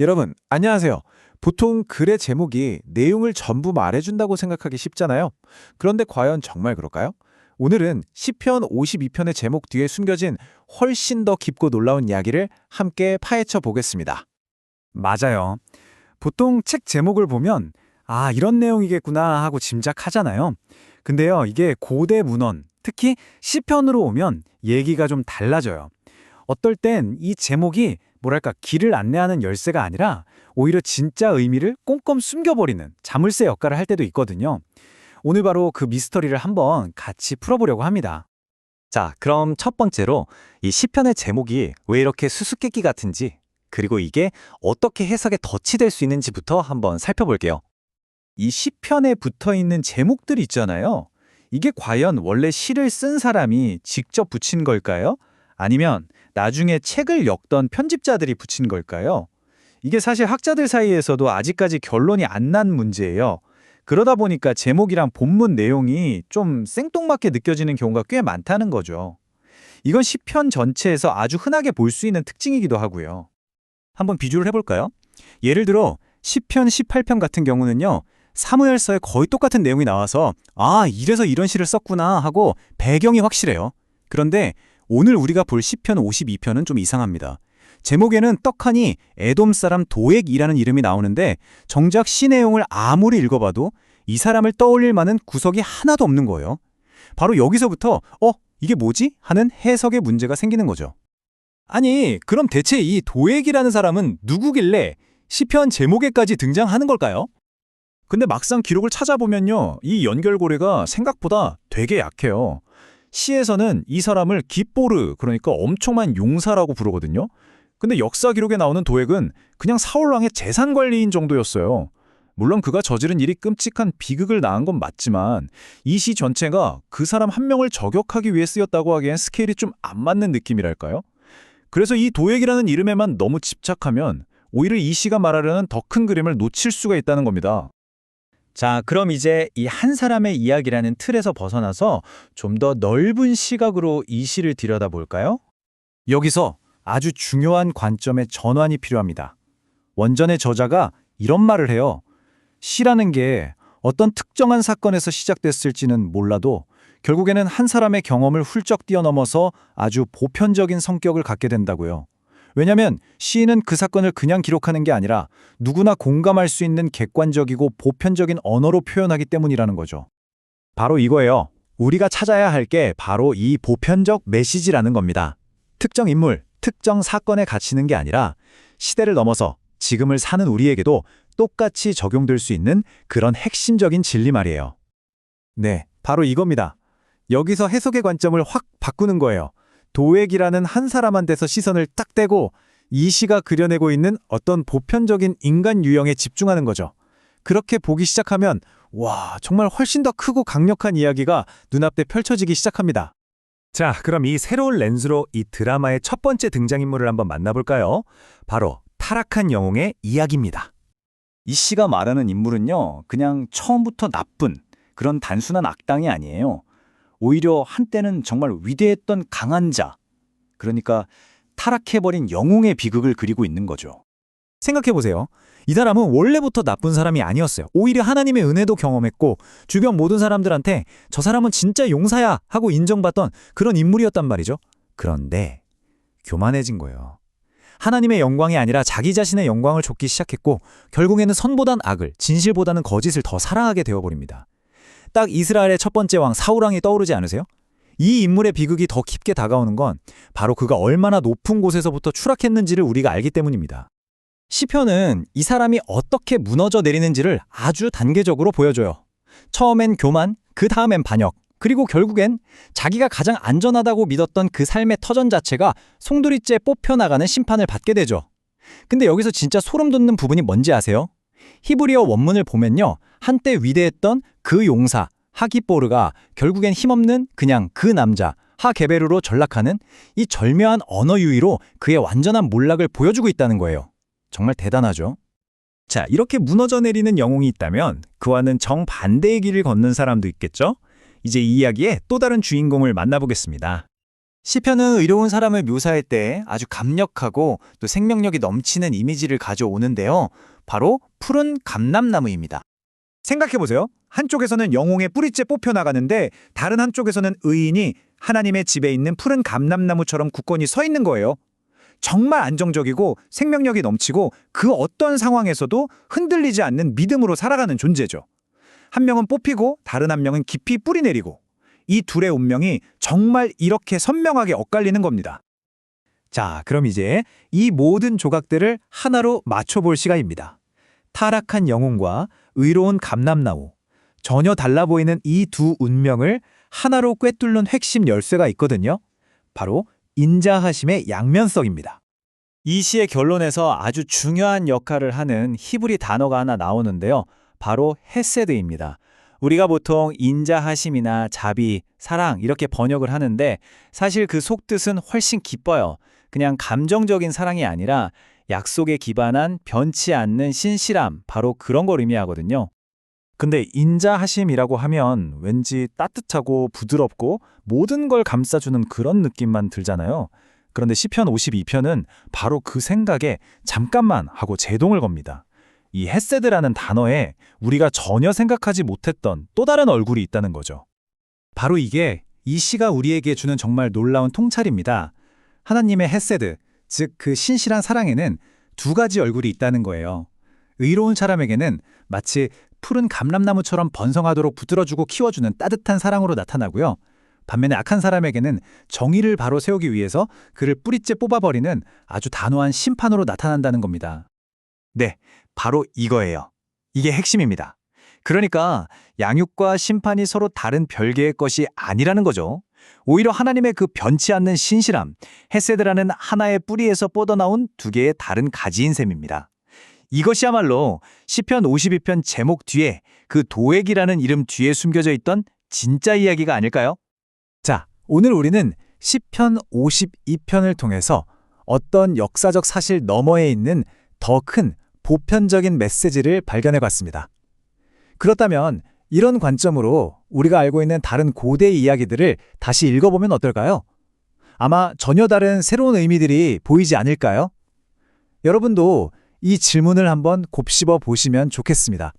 여러분, 안녕하세요. 보통 글의 제목이 내용을 전부 말해준다고 생각하기 쉽잖아요. 그런데 과연 정말 그럴까요? 오늘은 시편 52편의 제목 뒤에 숨겨진 훨씬 더 깊고 놀라운 이야기를 함께 파헤쳐 보겠습니다. 맞아요. 보통 책 제목을 보면 이런 내용이겠구나 하고 짐작하잖아요. 근데요, 이게 고대 문헌, 특히 시편으로 오면 얘기가 좀 달라져요. 어떨 땐 이 제목이 뭐랄까 길을 안내하는 열쇠가 아니라 오히려 진짜 의미를 꽁꽁 숨겨버리는 자물쇠 역할을 할 때도 있거든요. 오늘 바로 그 미스터리를 한번 같이 풀어보려고 합니다. 자, 그럼 첫 번째로 이 시편의 제목이 왜 이렇게 수수께끼 같은지, 그리고 이게 어떻게 해석에 덫이 될 수 있는지부터 한번 살펴볼게요. 이 시편에 붙어 있는 제목들 있잖아요. 이게 과연 원래 시를 쓴 사람이 직접 붙인 걸까요? 아니면 나중에 책을 엮던 편집자들이 붙인 걸까요? 이게 사실 학자들 사이에서도 아직까지 결론이 안 난 문제예요. 그러다 보니까 제목이랑 본문 내용이 좀 생뚱맞게 느껴지는 경우가 꽤 많다는 거죠. 이건 시편 전체에서 아주 흔하게 볼 수 있는 특징이기도 하고요. 한번 비교를 해볼까요? 예를 들어 시편 18편 같은 경우는요. 사무엘서에 거의 똑같은 내용이 나와서 이래서 이런 시를 썼구나 하고 배경이 확실해요. 그런데 오늘 우리가 볼 시편 52편은 좀 이상합니다. 제목에는 떡하니 에돔 사람 도액이라는 이름이 나오는데 정작 시 내용을 아무리 읽어봐도 이 사람을 떠올릴 만한 구석이 하나도 없는 거예요. 바로 여기서부터 이게 뭐지? 하는 해석의 문제가 생기는 거죠. 아니, 그럼 대체 이 도액이라는 사람은 누구길래 시편 제목에까지 등장하는 걸까요? 근데 막상 기록을 찾아보면요, 이 연결고리가 생각보다 되게 약해요. 시에서는 이 사람을 깁보르, 그러니까 엄청난 용사라고 부르거든요. 근데 역사 기록에 나오는 도액은 그냥 사울왕의 재산 관리인 정도였어요. 물론 그가 저지른 일이 끔찍한 비극을 낳은 건 맞지만 이 시 전체가 그 사람 한 명을 저격하기 위해 쓰였다고 하기엔 스케일이 좀 안 맞는 느낌이랄까요? 그래서 이 도액이라는 이름에만 너무 집착하면 오히려 이 시가 말하려는 더 큰 그림을 놓칠 수가 있다는 겁니다. 자, 그럼 이제 이 한 사람의 이야기라는 틀에서 벗어나서 좀 더 넓은 시각으로 이 시를 들여다볼까요? 여기서 아주 중요한 관점의 전환이 필요합니다. 원전의 저자가 이런 말을 해요. 시라는 게 어떤 특정한 사건에서 시작됐을지는 몰라도 결국에는 한 사람의 경험을 훌쩍 뛰어넘어서 아주 보편적인 성격을 갖게 된다고요. 왜냐하면 시인은 그 사건을 그냥 기록하는 게 아니라 누구나 공감할 수 있는 객관적이고 보편적인 언어로 표현하기 때문이라는 거죠. 바로 이거예요. 우리가 찾아야 할 게 바로 이 보편적 메시지라는 겁니다. 특정 인물, 특정 사건에 갇히는 게 아니라 시대를 넘어서 지금을 사는 우리에게도 똑같이 적용될 수 있는 그런 핵심적인 진리 말이에요. 네, 바로 이겁니다. 여기서 해석의 관점을 확 바꾸는 거예요. 도액이라는 한 사람한테서 시선을 딱 떼고 이 시가 그려내고 있는 어떤 보편적인 인간 유형에 집중하는 거죠. 그렇게 보기 시작하면 정말 훨씬 더 크고 강력한 이야기가 눈앞에 펼쳐지기 시작합니다. 자, 그럼 이 새로운 렌즈로 이 드라마의 첫 번째 등장인물을 한번 만나볼까요? 바로 타락한 영웅의 이야기입니다. 이 시가 말하는 인물은요, 그냥 처음부터 나쁜 그런 단순한 악당이 아니에요. 오히려 한때는 정말 위대했던 강한 자, 그러니까 타락해버린 영웅의 비극을 그리고 있는 거죠. 생각해보세요. 이 사람은 원래부터 나쁜 사람이 아니었어요. 오히려 하나님의 은혜도 경험했고 주변 모든 사람들한테 저 사람은 진짜 용사야 하고 인정받던 그런 인물이었단 말이죠. 그런데 교만해진 거예요. 하나님의 영광이 아니라 자기 자신의 영광을 좇기 시작했고 결국에는 선보단 악을, 진실보다는 거짓을 더 사랑하게 되어버립니다. 딱 이스라엘의 첫 번째 왕 사울왕이 떠오르지 않으세요? 이 인물의 비극이 더 깊게 다가오는 건 바로 그가 얼마나 높은 곳에서부터 추락했는지를 우리가 알기 때문입니다. 시편은 이 사람이 어떻게 무너져 내리는지를 아주 단계적으로 보여줘요. 처음엔 교만, 그 다음엔 반역, 그리고 결국엔 자기가 가장 안전하다고 믿었던 그 삶의 터전 자체가 송두리째 뽑혀나가는 심판을 받게 되죠. 근데 여기서 진짜 소름 돋는 부분이 뭔지 아세요? 히브리어 원문을 보면요. 한때 위대했던 그 용사, 하기보르가 결국엔 힘없는 그냥 그 남자, 하게베르로 전락하는 이 절묘한 언어 유희로 그의 완전한 몰락을 보여주고 있다는 거예요. 정말 대단하죠? 자, 이렇게 무너져 내리는 영웅이 있다면 그와는 정반대의 길을 걷는 사람도 있겠죠? 이제 이 이야기의 또 다른 주인공을 만나보겠습니다. 시편은 의로운 사람을 묘사할 때 아주 강력하고 또 생명력이 넘치는 이미지를 가져오는데요. 바로 푸른 감람나무입니다. 생각해보세요. 한쪽에서는 영웅의 뿌리째 뽑혀나가는데 다른 한쪽에서는 의인이 하나님의 집에 있는 푸른 감람나무처럼 굳건히 서 있는 거예요. 정말 안정적이고 생명력이 넘치고 그 어떤 상황에서도 흔들리지 않는 믿음으로 살아가는 존재죠. 한 명은 뽑히고 다른 한 명은 깊이 뿌리 내리고 이 둘의 운명이 정말 이렇게 선명하게 엇갈리는 겁니다. 자, 그럼 이제 이 모든 조각들을 하나로 맞춰볼 시간입니다. 타락한 영웅과 의로운 감람나무, 전혀 달라 보이는 이 두 운명을 하나로 꿰뚫는 핵심 열쇠가 있거든요. 바로 인자하심의 양면성입니다. 이 시의 결론에서 아주 중요한 역할을 하는 히브리 단어가 하나 나오는데요. 바로 헤세드입니다. 우리가 보통 인자하심이나 자비, 사랑 이렇게 번역을 하는데 사실 그 속뜻은 훨씬 깊어요. 그냥 감정적인 사랑이 아니라 약속에 기반한 변치 않는 신실함, 바로 그런 걸 의미하거든요. 근데 인자하심이라고 하면 왠지 따뜻하고 부드럽고 모든 걸 감싸주는 그런 느낌만 들잖아요. 그런데 시편 52편은 바로 그 생각에 잠깐만 하고 제동을 겁니다. 이 헤세드라는 단어에 우리가 전혀 생각하지 못했던 또 다른 얼굴이 있다는 거죠. 바로 이게 이 시가 우리에게 주는 정말 놀라운 통찰입니다. 하나님의 헤세드, 즉 그 신실한 사랑에는 두 가지 얼굴이 있다는 거예요. 의로운 사람에게는 마치 푸른 감람나무처럼 번성하도록 붙들어주고 키워주는 따뜻한 사랑으로 나타나고요. 반면에 악한 사람에게는 정의를 바로 세우기 위해서 그를 뿌리째 뽑아버리는 아주 단호한 심판으로 나타난다는 겁니다. 네, 바로 이거예요. 이게 핵심입니다. 그러니까 양육과 심판이 서로 다른 별개의 것이 아니라는 거죠. 오히려 하나님의 그 변치 않는 신실함, 헤세드라는 하나의 뿌리에서 뻗어나온 두 개의 다른 가지인 셈입니다. 이것이야말로 시편 52편 제목 뒤에 그 도액이라는 이름 뒤에 숨겨져 있던 진짜 이야기가 아닐까요? 자, 오늘 우리는 시편 52편을 통해서 어떤 역사적 사실 너머에 있는 더 큰 보편적인 메시지를 발견해 봤습니다. 그렇다면 이런 관점으로 우리가 알고 있는 다른 고대 이야기들을 다시 읽어보면 어떨까요? 아마 전혀 다른 새로운 의미들이 보이지 않을까요? 여러분도 이 질문을 한번 곱씹어 보시면 좋겠습니다.